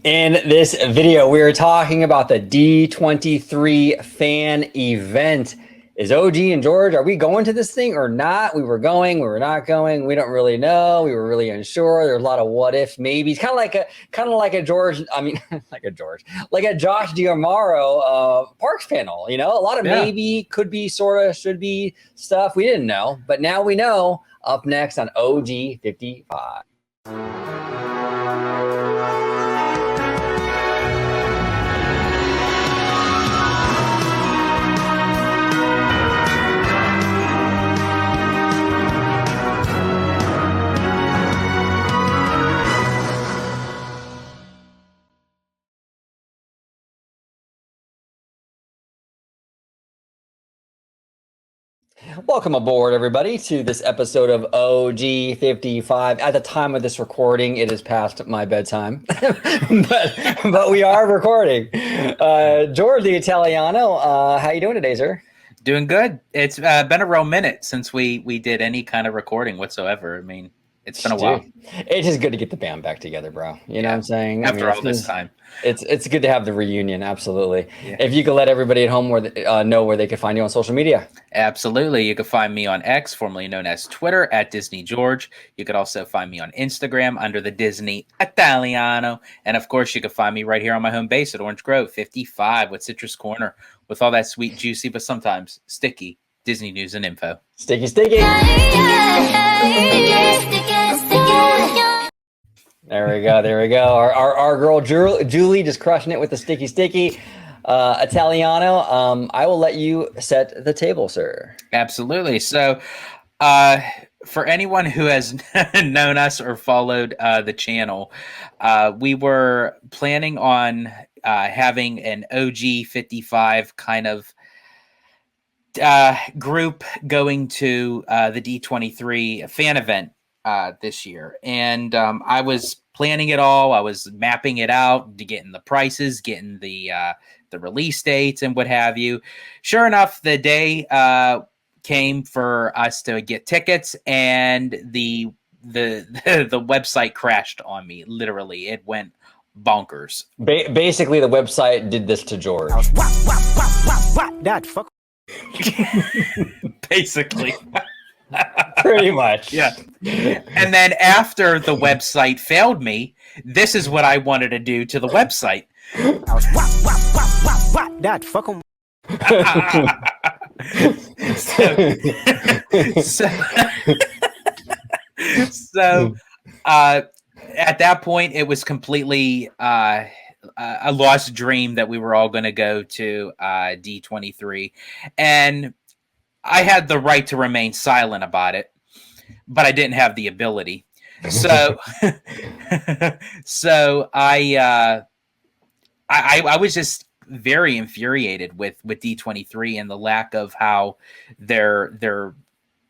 In this video, we are talking about the D23 fan event. Is OG and George, are we going to this thing or not? We were going, we were not going. We don't really know. We were really unsure. There's a lot of what if maybes. Kind of like a George. I mean, like a George, like a Josh D'Amaro Parks panel. You know, a lot of maybe, could be, sorta, should be stuff we didn't know, but now we know. Up next on OG 55. Welcome aboard, everybody, to this episode of OG 55. At the time of this recording, it is past my bedtime, but we are recording. George the Italiano, how you doing today, sir? Doing good. It's been a real minute since we did any kind of recording whatsoever. I mean, it's been a while. It's just good to get the band back together, bro. You know what I'm saying? After all this time. It's good to have the reunion, absolutely. Yeah. If you could let everybody at home know where they could find you on social media. Absolutely. You can find me on X, formerly known as Twitter, at Disney George. You could also find me on Instagram under the Disney Italiano. And of course, you can find me right here on my home base at Orange Grove 55 with Citrus Corner, with all that sweet, juicy, but sometimes sticky Disney news and info. Sticky. There we go. Our girl Julie just crushing it with the sticky. Italiano, I will let you set the table, sir. Absolutely. So, for anyone who has known us or followed the channel, we were planning on having an OG 55 kind of group going to the D23 fan event this year. And I was planning it all. I was mapping it out, getting the prices, getting the release dates and what have you. Sure enough, the day came for us to get tickets, and the website crashed on me. Literally, it went bonkers. Basically, the website did this to George. That fuck. Basically. Pretty much. Yeah. And then after the website failed me, this is what I wanted to do to the website. That fuck 'em. So at that point, it was completely a lost dream that we were all going to go to D23. And I had the right to remain silent about it, but I didn't have the ability. So, I was just very infuriated with D23 and the lack of how their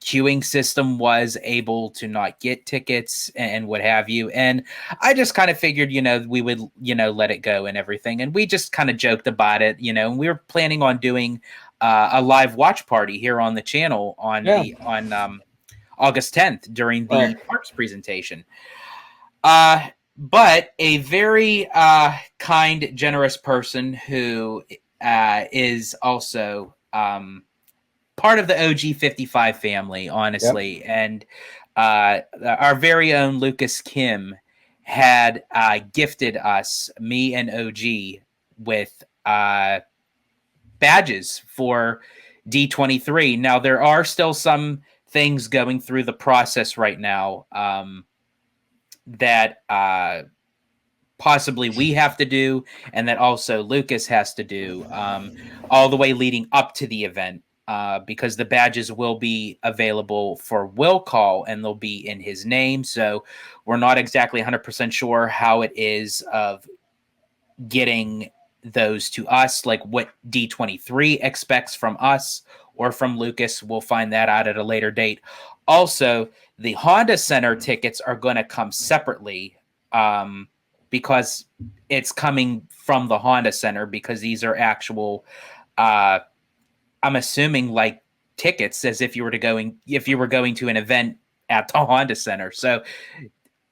queuing system was able to not get tickets and what have you. And I just kind of figured, we would, let it go and everything. And we just kind of joked about it, and we were planning on doing a live watch party here on the channel on August 10th during the parks presentation. But a very kind, generous person who is also part of the OG 55 family, honestly. Yep. And our very own Lucas Kim had gifted us, me and OG, with badges for D23. Now, there are still some things going through the process right now that possibly we have to do, and that also Lucas has to do all the way leading up to the event, because the badges will be available for will call and they'll be in his name. So we're not exactly 100% sure how it is of getting those to us, like what D23 expects from us or from Lucas. We'll find that out at a later date. Also, the Honda Center tickets are going to come separately because it's coming from the Honda Center, because these are actual, I'm assuming, like tickets as if you were going to an event at the Honda Center. So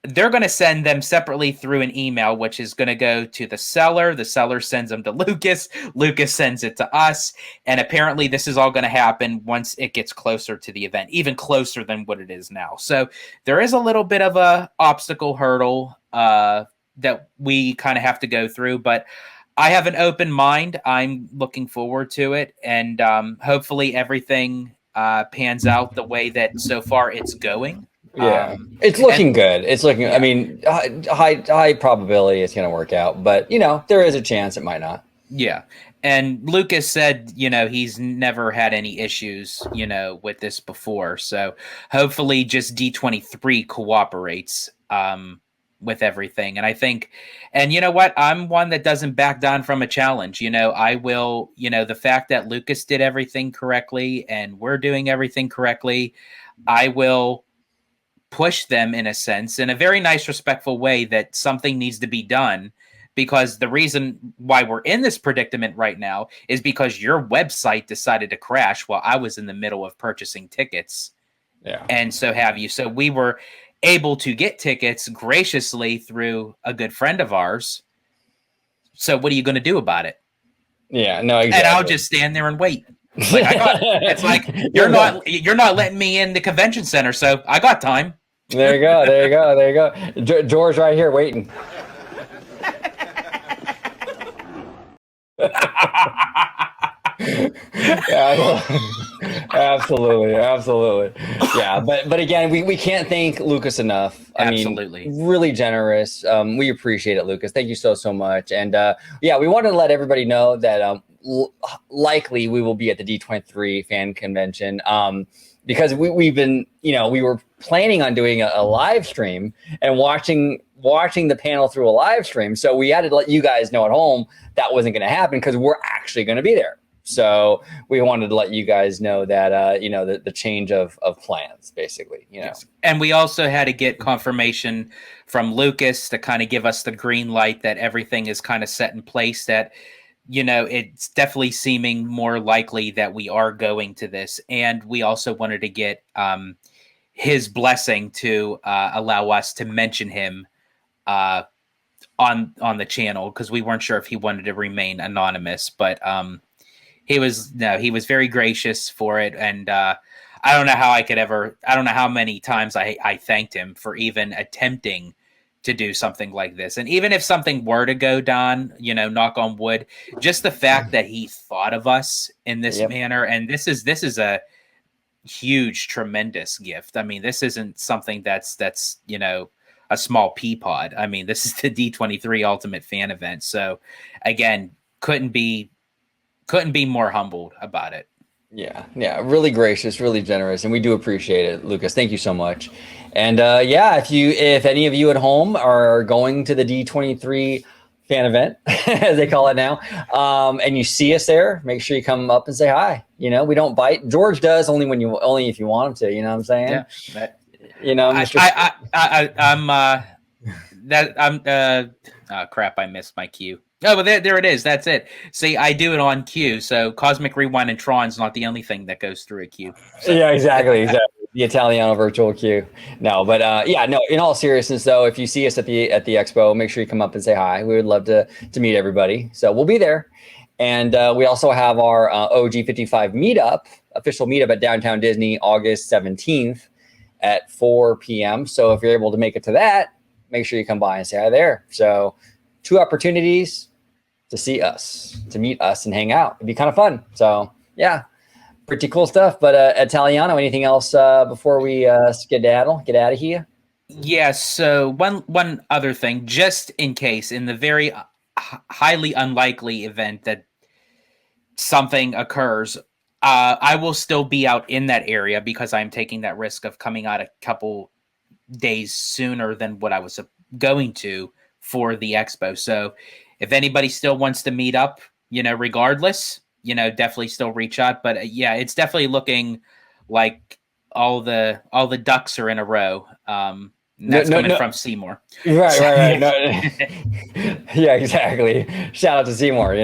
they're going to send them separately through an email, which is going to go to the seller. The seller sends them to Lucas. Lucas sends it to us. And apparently this is all going to happen once it gets closer to the event, even closer than what it is now. So there is a little bit of a obstacle hurdle that we kind of have to go through, but I have an open mind. I'm looking forward to it. And hopefully everything pans out the way that so far it's going. Yeah, it's looking good. It's looking. Yeah. I mean, high probability it's going to work out, but there is a chance it might not. Yeah, and Lucas said, he's never had any issues, with this before. So hopefully, just D23 cooperates with everything. And I think, and you know what, I'm one that doesn't back down from a challenge. I will. The fact that Lucas did everything correctly and we're doing everything correctly, I will push them in a sense, in a very nice, respectful way, that something needs to be done, because the reason why we're in this predicament right now is because your website decided to crash while I was in the middle of purchasing tickets. Yeah. And so have you. So we were able to get tickets graciously through a good friend of ours. So what are you going to do about it? Yeah, no, exactly. And I'll just stand there and wait. Like it's like you're not letting me in the convention center, so I got time. There you go. George right here waiting. Yeah, absolutely. Yeah, but again, we can't thank Lucas enough. Absolutely. I mean, really generous. We appreciate it, Lucas. Thank you so much. And we wanted to let everybody know that likely we will be at the D23 fan convention, because we've been, we were planning on doing a live stream and watching the panel through a live stream. So we had to let you guys know at home that wasn't going to happen, because we're actually going to be there. So we wanted to let you guys know that, the change of plans, basically, Yes. And we also had to get confirmation from Lucas to kind of give us the green light that everything is kind of set in place, that, it's definitely seeming more likely that we are going to this. And we also wanted to get his blessing to allow us to mention him on the channel, because we weren't sure if he wanted to remain anonymous, but he was very gracious for it. And I don't know how many times I thanked him for even attempting to do something like this. And even if something were to go down, knock on wood, just the fact that he thought of us in this manner, and this is a huge, tremendous gift. I mean, this isn't something that's a small pea pod. I mean, this is the D23 Ultimate Fan Event. So again, couldn't be more humbled about it. Yeah, really gracious, really generous, and we do appreciate it, Lucas. Thank you so much. And if any of you at home are going to the D23 fan event, as they call it now, and you see us there, make sure you come up and say hi. We don't bite. George does only if you want him to. You know what I'm saying? Yeah. Crap! I missed my cue. Oh, but there it is. That's it. See, I do it on cue. So Cosmic Rewind and Tron's not the only thing that goes through a queue. So. Yeah, exactly. The Italiano virtual queue. No, but no. In all seriousness, though, if you see us at the expo, make sure you come up and say hi. We would love to meet everybody. So we'll be there, and we also have our OG55 meetup, official meetup at Downtown Disney, August 17th at 4 p.m. So if you're able to make it to that, make sure you come by and say hi there. So 2 opportunities to see us, to meet us and hang out. It'd be kind of fun. So yeah, pretty cool stuff. But Italiano, anything else before we skedaddle, get out of here? Yeah, so one other thing, just in case, in the very highly unlikely event that something occurs, I will still be out in that area, because I'm taking that risk of coming out a couple days sooner than what I was going to for the expo. So if anybody still wants to meet up, regardless, definitely still reach out. But it's definitely looking like all the ducks are in a row. That's coming from Seymour. Right. No, yeah, exactly. Shout out to Seymour,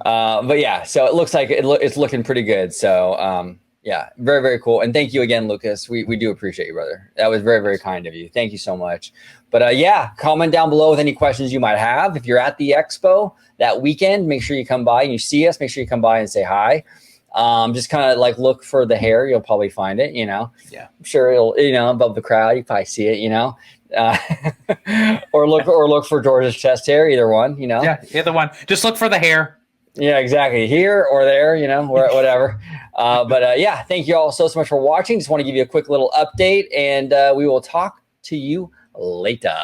but yeah, so it looks like it's looking pretty good. So very, very cool. And thank you again, Lucas. We do appreciate you, brother. That was very, very kind of you. Thank you so much. But yeah, comment down below with any questions you might have. If you're at the expo that weekend, make sure you come by and you see us. Make sure you come by and say hi. Just kind of like look for the hair. You'll probably find it, Yeah. I'm sure it'll, above the crowd. You probably see it, or look for George's chest hair, either one, Yeah, either one. Just look for the hair. Yeah, exactly. Here or there, whatever. But yeah, thank you all so much for watching. Just want to give you a quick little update, and we will talk to you later.